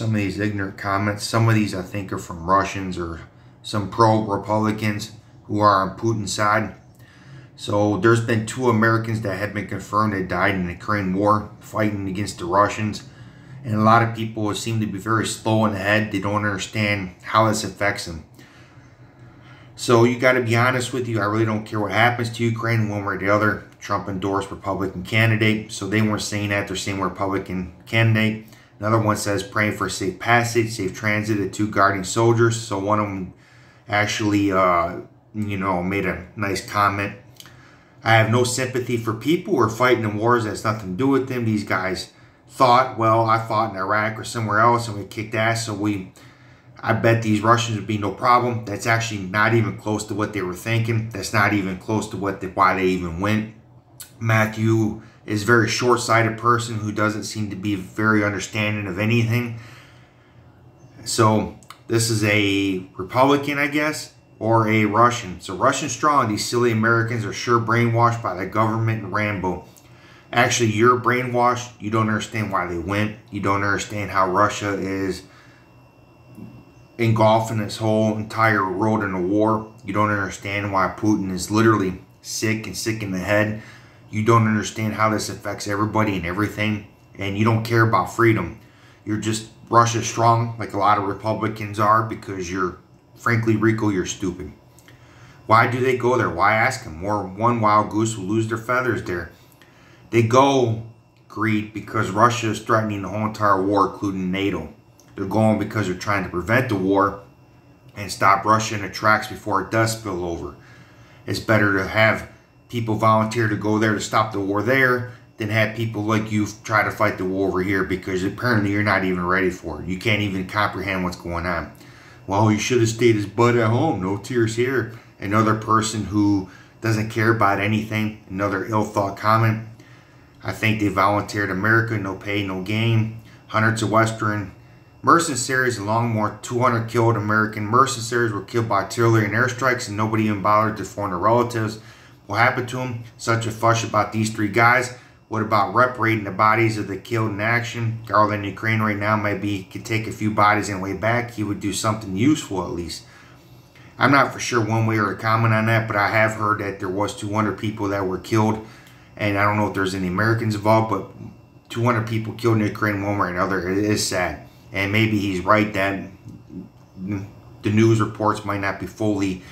some of these ignorant comments. Some of these I think are from Russians or some pro-Republicans who are on Putin's side. So there's been 2 Americans that have been confirmed that died in the Ukraine war fighting against the Russians. And a lot of people seem to be very slow in the head. They don't understand how this affects them. So you got to be honest with you. I really don't care what happens to Ukraine one way or the other. Trump endorsed Republican candidate. So they weren't saying that. They're saying Republican candidate. Another one says praying for safe passage, safe transit of 2 guarding soldiers. So one of them actually, made a nice comment. I have no sympathy for people who are fighting in wars that has nothing to do with them. These guys thought, well, I fought in Iraq or somewhere else and we kicked ass, so I bet these Russians would be no problem. That's actually not even close to what they were thinking. That's not even close to why they even went. Matthew is a very short-sighted person who doesn't seem to be very understanding of anything. So this is a Republican, I guess, or a Russian. So Russian strong. These silly Americans are sure brainwashed by the government and Rambo. Actually, you're brainwashed. You don't understand why they went. You don't understand how Russia is engulfing this whole entire world in a war. You don't understand why Putin is literally sick and sick in the head. You don't understand how this affects everybody and everything. And you don't care about freedom. You're just Russia strong like a lot of Republicans are because you're, frankly, Rico, you're stupid. Why do they go there? Why ask them? Or one wild goose will lose their feathers there. They go, greed, because Russia is threatening the whole entire war, including NATO. They're going because they're trying to prevent the war and stop Russia in the tracks before it does spill over. It's better to have people volunteer to go there to stop the war there than have people like you try to fight the war over here, because apparently you're not even ready for it. You can't even comprehend what's going on. Well, you should have stayed his butt at home. No tears here. Another person who doesn't care about anything. Another ill-thought comment. I think they volunteered America. No pay, no gain. Hundreds of Western mercenaries along more 200 killed American mercenaries were killed by artillery and airstrikes, and nobody even bothered to inform their relatives. What happened to them? Such a fuss about these 3 guys. What about reparating the bodies of the killed in action? Garland in Ukraine right now maybe could take a few bodies and way back. He would do something useful at least. I'm not for sure one way or a comment on that, but I have heard that there was 200 people that were killed. And I don't know if there's any Americans involved, but 200 people killed in Ukraine one way or another. It is sad. And maybe he's right that the news reports might not be fully,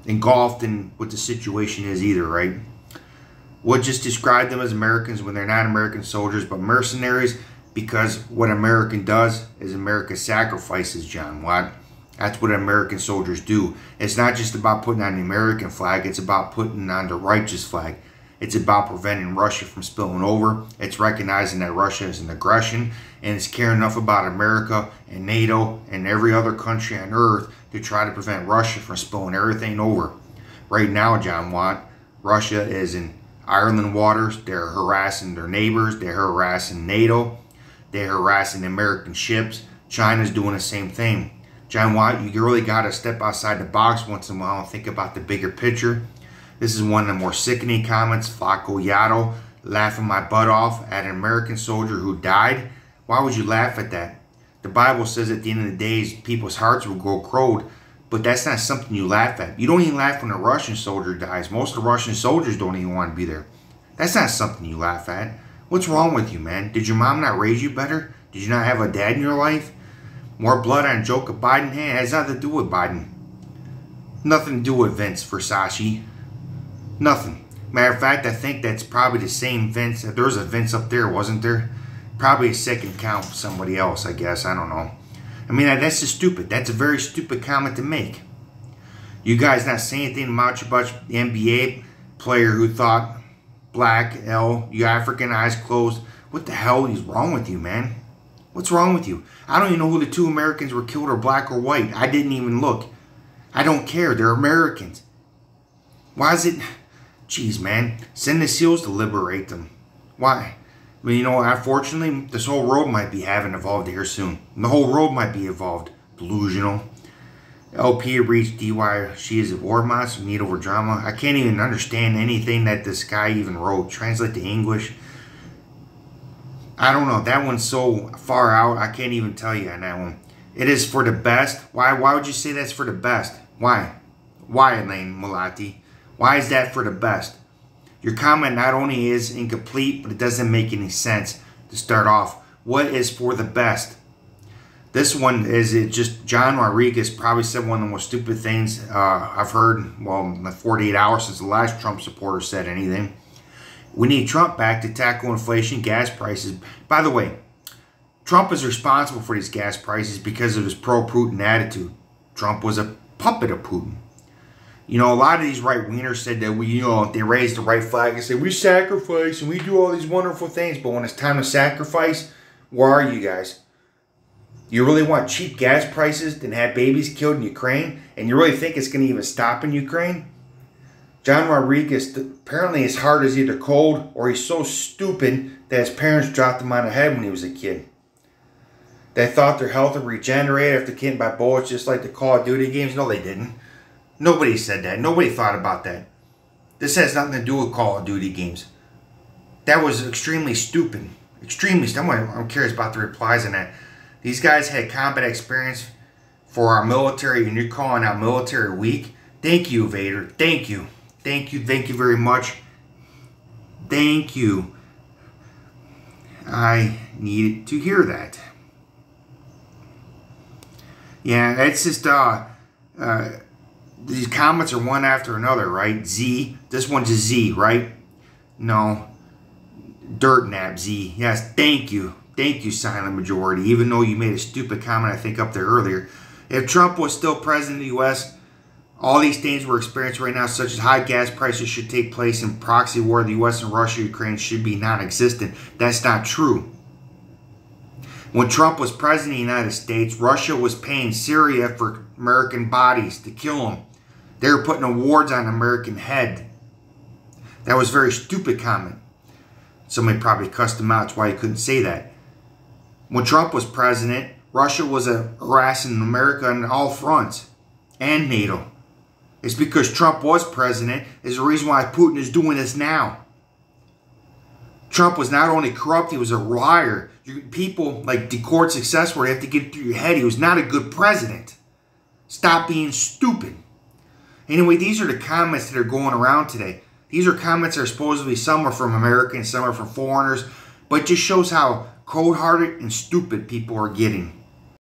engulfed in what the situation is either, right? Would just describe them as Americans when they're not American soldiers, but mercenaries, because what American does is America sacrifices, John Watt. That's what American soldiers do. It's not just about putting on the American flag. It's about putting on the righteous flag. It's about preventing Russia from spilling over. It's recognizing that Russia is an aggression, and it's caring enough about America and NATO and every other country on earth to try to prevent Russia from spilling everything over. Right now, John Watt, Russia is in Ireland waters. They're harassing their neighbors. They're harassing NATO. They're harassing American ships. China's doing the same thing. John Watt, you really got to step outside the box once in a while and think about the bigger picture. This is one of the more sickening comments. Flaco Yato, laughing my butt off at an American soldier who died. Why would you laugh at that? The Bible says at the end of the days, people's hearts will grow cold, but that's not something you laugh at. You don't even laugh when a Russian soldier dies. Most of the Russian soldiers don't even want to be there. That's not something you laugh at. What's wrong with you, man? Did your mom not raise you better? Did you not have a dad in your life? More blood on Joe Biden? Hey, it has nothing to do with Biden. Nothing to do with Vince Versace. Nothing. Matter of fact, I think that's probably the same Vince. There was a Vince up there, wasn't there? Probably a second count with somebody else, I guess. I don't know. I mean, that's just stupid. That's a very stupid comment to make. You guys not saying anything about the NBA player who thought black, you African, eyes closed. What the hell is wrong with you, man? What's wrong with you? I don't even know who the 2 Americans were killed, or black or white. I didn't even look. I don't care. They're Americans. Why is it... Jeez, man. Send the SEALs to liberate them. Why? I mean, unfortunately, this whole world might be having evolved here soon. The whole world might be evolved. Delusional. LP reached DY. She is a war monster. Need over drama. I can't even understand anything that this guy even wrote. Translate to English. I don't know. That one's so far out. I can't even tell you on that one. It is for the best. Why would you say that's for the best? Why? Why, Elaine Malati? Why is that for the best? Your comment not only is incomplete, but it doesn't make any sense to start off. What is for the best? This one is it just John Rodriguez probably said one of the most stupid things I've heard, well, in the 48 hours since the last Trump supporter said anything. We need Trump back to tackle inflation, gas prices. By the way, Trump is responsible for these gas prices because of his pro-Putin attitude. Trump was a puppet of Putin. You know, a lot of these right-wingers said that they raised the right flag and said, we sacrifice and we do all these wonderful things. But when it's time to sacrifice, where are you guys? You really want cheap gas prices and have babies killed in Ukraine? And you really think it's going to even stop in Ukraine? John Rodriguez, apparently his heart is either cold or he's so stupid that his parents dropped him on the head when he was a kid. They thought their health would regenerate after getting by bullets just like the Call of Duty games. No, they didn't. Nobody said that. Nobody thought about that. This has nothing to do with Call of Duty games. That was extremely stupid. Extremely stupid. I'm curious about the replies on that. These guys had combat experience for our military, and you're calling out military weak? Thank you, Vader. Thank you. Thank you. Thank you very much. Thank you. I needed to hear that. Yeah, it's just, these comments are one after another, right? Z. This one's a Z, right? No. Dirt nap Z. Yes, thank you. Thank you, silent majority. Even though you made a stupid comment, I think, up there earlier. If Trump was still president of the U.S., all these things we're experiencing right now, such as high gas prices, should take place in proxy war. The U.S. and Russia, Ukraine should be non-existent. That's not true. When Trump was president of the United States, Russia was paying Syria for American bodies to kill them. They were putting awards on American head. That was a very stupid comment. Somebody probably cussed him out. That's why he couldn't say that. When Trump was president, Russia was harassing America on all fronts and NATO. It's because Trump was president is the reason why Putin is doing this now. Trump was not only corrupt, he was a liar. People like the court success where you have to get through your head. He was not a good president. Stop being stupid. Anyway, these are the comments that are going around today. These are comments that are supposedly some are from Americans, some are from foreigners, but it just shows how cold-hearted and stupid people are getting.